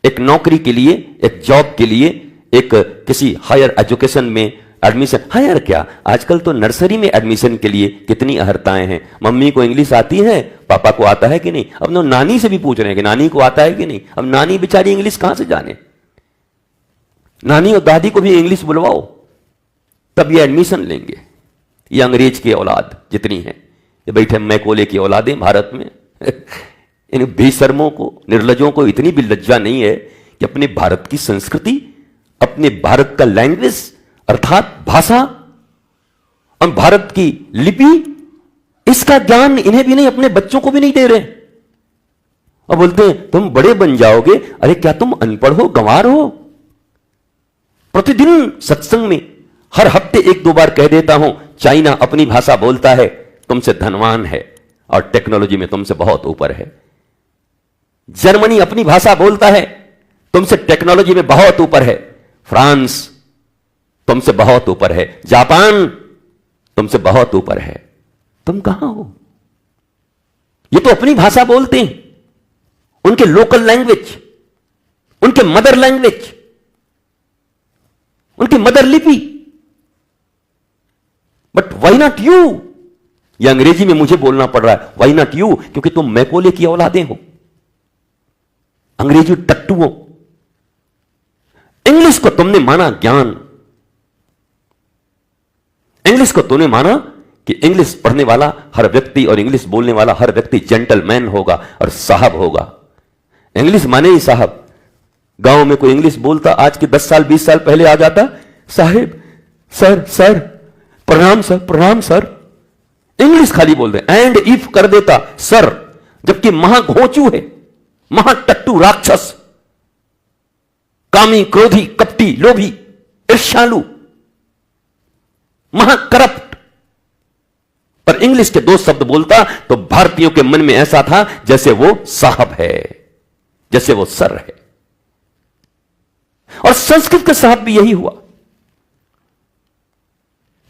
एक नौकरी के लिए, एक जॉब के लिए, एक किसी हायर एजुकेशन में एडमिशन, हायर क्या, आजकल तो नर्सरी में एडमिशन के लिए कितनी अहर्ताएं हैं। मम्मी को इंग्लिश आती है, पापा को आता है कि नहीं। अब तो नानी से भी पूछ रहे हैं कि नानी को आता है कि नहीं। अब नानी बेचारी इंग्लिश कहां से जाने। नानी और दादी को भी इंग्लिश बुलवाओ, तब ये एडमिशन लेंगे। ये अंग्रेज की औलाद जितनी है, ये बैठे मैकोले की औलादें भारत में। इन बेशर्मों को, निर्लजों को इतनी भी लज्जा नहीं है कि अपने भारत की संस्कृति, अपने भारत का लैंग्वेज अर्थात भाषा और भारत की लिपि, इसका ज्ञान इन्हें भी नहीं, अपने बच्चों को भी नहीं दे रहे। और बोलते हैं तुम बड़े बन जाओगे। अरे क्या तुम अनपढ़ हो, गंवार हो। प्रतिदिन सत्संग में हर हफ्ते 1-2 बार कह देता हूं, चाइना अपनी भाषा बोलता है, तुमसे धनवान है और टेक्नोलॉजी में तुमसे बहुत ऊपर है। जर्मनी अपनी भाषा बोलता है, तुमसे टेक्नोलॉजी में बहुत ऊपर है। फ्रांस तुमसे बहुत ऊपर है। जापान तुमसे बहुत ऊपर है। तुम कहां हो। ये तो अपनी भाषा बोलते हैं, उनके लोकल लैंग्वेज, उनके मदर लैंग्वेज, उनकी मदर लिपि। But why not you. ये अंग्रेजी में मुझे बोलना पड़ रहा है, वाई नॉट यू, क्योंकि तुम मैकोले की औलादें हो, अंग्रेजी टट्टुओं। इंग्लिश को तुमने माना ज्ञान, इंग्लिश को तुमने माना कि इंग्लिश पढ़ने वाला हर व्यक्ति और इंग्लिश बोलने वाला हर व्यक्ति जेंटलमैन होगा और साहब होगा। इंग्लिश माने ही साहब। गांव में कोई इंग्लिश बोलता, आज के 10 साल 20 साल पहले आ जाता, साहेब, सर, सर, प्रणाम सर, प्रणाम सर। इंग्लिश खाली बोल रहे, एंड इफ कर देता सर, जबकि महाघोंचू है, महाटट्टू राक्षस, कामी, क्रोधी, कपटी, लोभी, ईर्ष्यालु, महाकरप्ट। पर इंग्लिश के 2 शब्द बोलता तो भारतीयों के मन में ऐसा था जैसे वो साहब है, जैसे वो सर है। और संस्कृत के साथ भी यही हुआ।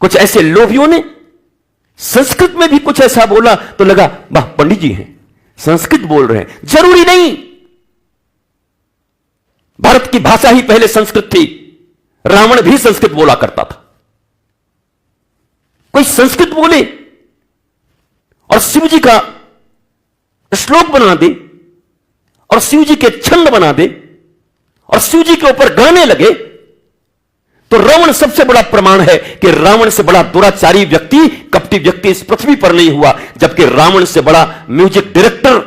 कुछ ऐसे लोभियों ने संस्कृत में भी कुछ ऐसा बोला तो लगा वाह पंडित जी हैं, संस्कृत बोल रहे हैं। जरूरी नहीं, भारत की भाषा ही पहले संस्कृत थी। रावण भी संस्कृत बोला करता था। कोई संस्कृत बोले और शिव जी का श्लोक बना दे और शिव जी के छंद बना दे और शिव जी के ऊपर गाने लगे, तो रावण सबसे बड़ा प्रमाण है कि रावण से बड़ा दुराचारी व्यक्ति, कपटी व्यक्ति इस पृथ्वी पर नहीं हुआ। जबकि रावण से बड़ा music director,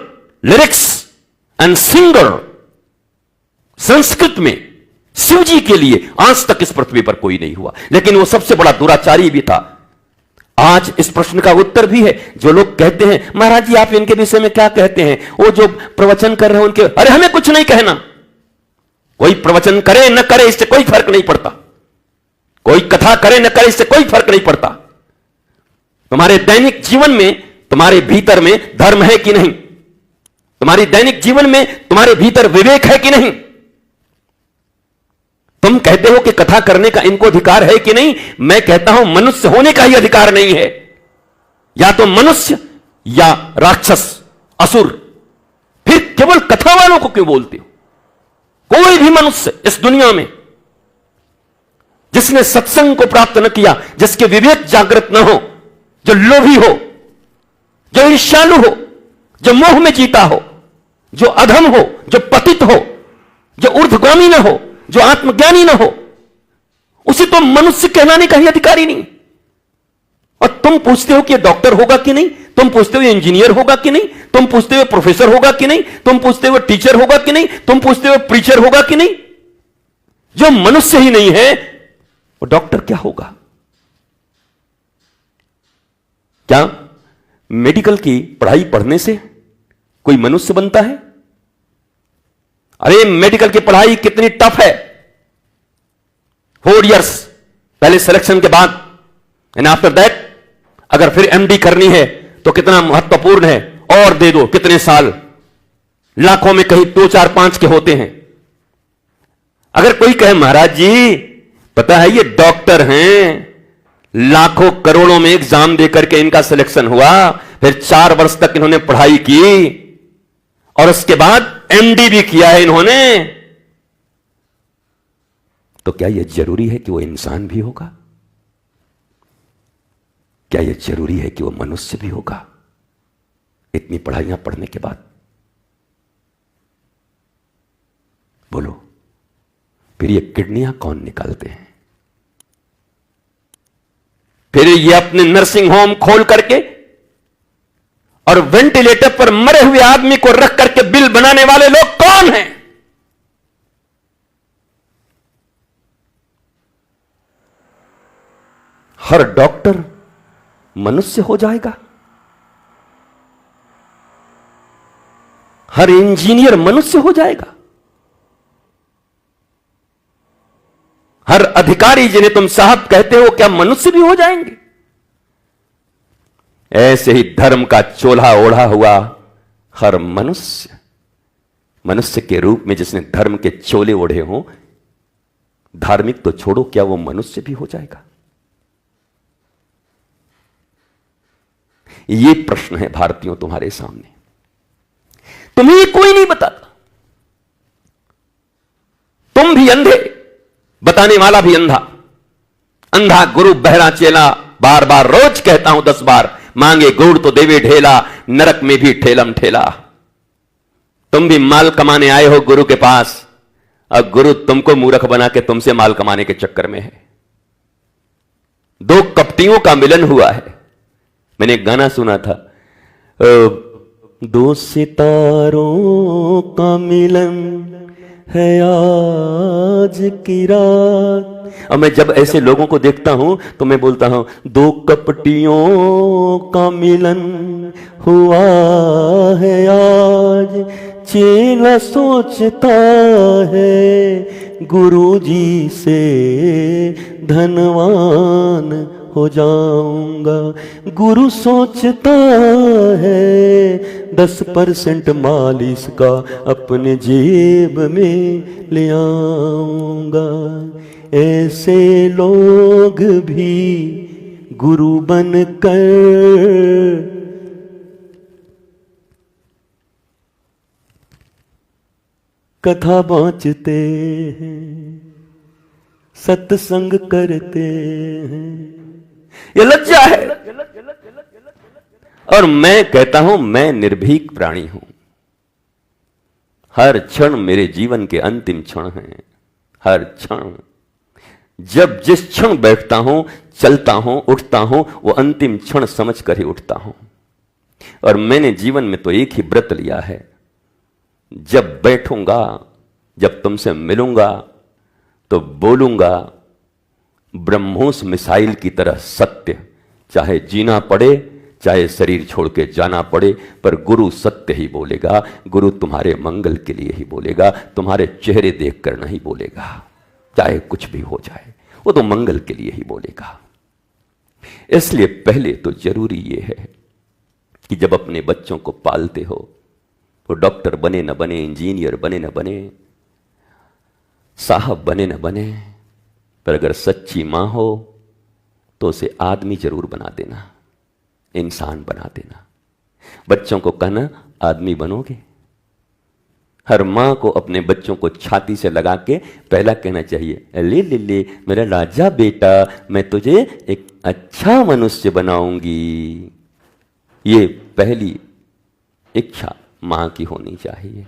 lyrics and singer Sanskrit में शिव जी के लिए आज तक इस पृथ्वी पर कोई नहीं हुआ। लेकिन वो सबसे बड़ा दुराचारी भी था। आज इस प्रश्न का उत्तर भी है। जो लोग कहते हैं महाराज जी आप इनके विषय में क्या कहते हैं, वो जो प्रवचन कर रहे हैं उनके, अरे हमें कुछ नहीं कहना। कोई प्रवचन करे न करे इससे कोई फर्क नहीं पड़ता, कोई कथा करे न करे इससे कोई फर्क नहीं पड़ता। तुम्हारे दैनिक जीवन में, तुम्हारे भीतर में धर्म है कि नहीं, तुम्हारे दैनिक जीवन में तुम्हारे भीतर विवेक है कि नहीं। तुम कहते हो कि कथा करने का इनको अधिकार है कि नहीं, मैं कहता हूं मनुष्य होने का ही अधिकार नहीं है। या तो मनुष्य या राक्षस, असुर। फिर केवल कथा वालों को क्यों बोलते हो। कोई भी मनुष्य इस दुनिया में जिसने सत्संग को प्राप्त न किया, जिसके विवेक जागृत न हो, जो लोभी हो, जो ईर्ष्यालु हो, जो मोह में जीता हो, जो अधम हो, जो पतित हो, जो ऊर्ध्वगामी न हो, जो आत्मज्ञानी न हो, उसे तो मनुष्य कहलाने का ही अधिकार ही नहीं। और तुम पूछते हो कि डॉक्टर होगा कि नहीं, तुम पूछते हो इंजीनियर होगा कि नहीं, तुम पूछते हो प्रोफेसर होगा कि नहीं, तुम पूछते हो टीचर होगा कि नहीं, तुम पूछते हो प्रीचर होगा कि नहीं। जो मनुष्य ही नहीं है वो डॉक्टर क्या होगा। क्या मेडिकल की पढ़ाई पढ़ने से कोई मनुष्य बनता है। अरे मेडिकल की पढ़ाई कितनी टफ है। 4 इयर्स पहले सिलेक्शन के बाद, एंड आफ्टर दैट अगर फिर एमडी करनी है तो कितना महत्वपूर्ण है। और दे दो कितने साल, लाखों में कहीं 2 4 5 के होते हैं। अगर कोई कहे महाराज जी पता है ये डॉक्टर हैं, लाखों करोड़ों में एग्जाम देकर के इनका सिलेक्शन हुआ, फिर 4 वर्ष तक इन्होंने पढ़ाई की और उसके बाद एमडी भी किया है इन्होंने, तो क्या यह जरूरी है कि वो इंसान भी होगा? क्या यह जरूरी है कि वो मनुष्य भी होगा? इतनी पढ़ाइयां पढ़ने के बाद बोलो, फिर ये किडनियां कौन निकालते हैं? फिर ये अपने नर्सिंग होम खोल करके और वेंटिलेटर पर मरे हुए आदमी को रख करके बिल बनाने वाले लोग कौन हैं? हर डॉक्टर मनुष्य हो जाएगा, हर इंजीनियर मनुष्य हो जाएगा, हर अधिकारी जिन्हें तुम साहब कहते हो क्या मनुष्य भी हो जाएंगे? ऐसे ही धर्म का चोला ओढ़ा हुआ हर मनुष्य, मनुष्य के रूप में जिसने धर्म के चोले ओढ़े हों, धार्मिक तो छोड़ो, क्या वो मनुष्य भी हो जाएगा? ये प्रश्न है भारतीयों तुम्हारे सामने। तुम्हें कोई नहीं बताता, तुम भी अंधे, बताने वाला भी अंधा। अंधा गुरु बहरा चेला, बार बार रोज कहता हूं 10 बार, मांगे गुड़ तो देवे ढेला, नरक में भी ठेलम ठेला। तुम भी माल कमाने आए हो गुरु के पास, अब गुरु तुमको मूर्ख बना के तुमसे माल कमाने के चक्कर में है। दो कपटियों का मिलन हुआ है। मैंने एक गाना सुना था, दो सितारों का मिलन है आज की रात। और मैं जब ऐसे लोगों को देखता हूं तो मैं बोलता हूं, दो कपटियों का मिलन हुआ है आज। चेला सोचता है गुरु जी से धनवान हो जाऊंगा। गुरु सोचता है 10% माल इसका अपने जेब में ले आऊंगा। ऐसे लोग भी गुरु बनकर कथा बांचते हैं, सत्संग करते हैं। ये लज्जा है। और मैं कहता हूं, मैं निर्भीक प्राणी हूं। हर क्षण मेरे जीवन के अंतिम क्षण हैं। हर क्षण, जब जिस क्षण बैठता हूं, चलता हूं, उठता हूं, वो अंतिम क्षण समझ कर ही उठता हूं। और मैंने जीवन में तो एक ही व्रत लिया है, जब बैठूंगा, जब तुमसे मिलूंगा तो बोलूंगा ब्रह्मोस मिसाइल की तरह सत्य, चाहे जीना पड़े, चाहे शरीर छोड़ के जाना पड़े, पर गुरु सत्य ही बोलेगा। गुरु तुम्हारे मंगल के लिए ही बोलेगा, तुम्हारे चेहरे देखकर नहीं बोलेगा। चाहे कुछ भी हो जाए, वो तो मंगल के लिए ही बोलेगा। इसलिए पहले तो जरूरी ये है कि जब अपने बच्चों को पालते हो, वो डॉक्टर बने न बने, इंजीनियर बने न बने, साहब बने न बने, पर अगर सच्ची मां हो तो उसे आदमी जरूर बना देना, इंसान बना देना। बच्चों को कहना आदमी बनोगे। हर मां को अपने बच्चों को छाती से लगा के पहला कहना चाहिए, ले ले ले मेरा राजा बेटा, मैं तुझे एक अच्छा मनुष्य बनाऊंगी। ये पहली इच्छा मां की होनी चाहिए।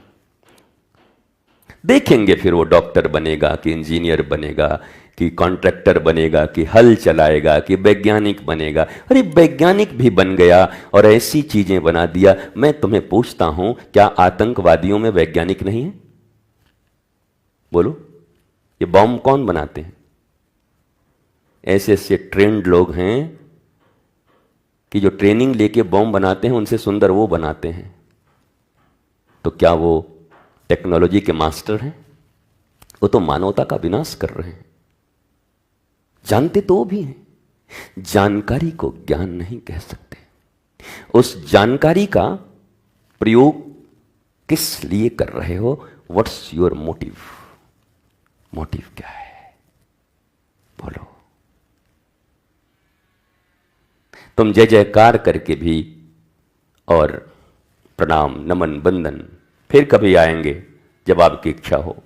देखेंगे फिर वो डॉक्टर बनेगा कि इंजीनियर बनेगा कि कॉन्ट्रैक्टर बनेगा कि हल चलाएगा कि वैज्ञानिक बनेगा। अरे वैज्ञानिक भी बन गया और ऐसी चीजें बना दिया। मैं तुम्हें पूछता हूं, क्या आतंकवादियों में वैज्ञानिक नहीं है? बोलो, ये बॉम्ब कौन बनाते हैं? ऐसे ऐसे ट्रेंड लोग हैं कि जो ट्रेनिंग लेके बॉम्ब बनाते हैं, उनसे सुंदर वो बनाते हैं। तो क्या वो टेक्नोलॉजी के मास्टर हैं? वो तो मानवता का विनाश कर रहे हैं। जानते तो वो भी हैं। जानकारी को ज्ञान नहीं कह सकते। उस जानकारी का प्रयोग किस लिए कर रहे हो? What's your motive? मोटिव क्या है? बोलो। तुम जय जयकार करके भी और प्रणाम, नमन, बंदन फिर कभी आएंगे जब आपकी इच्छा हो।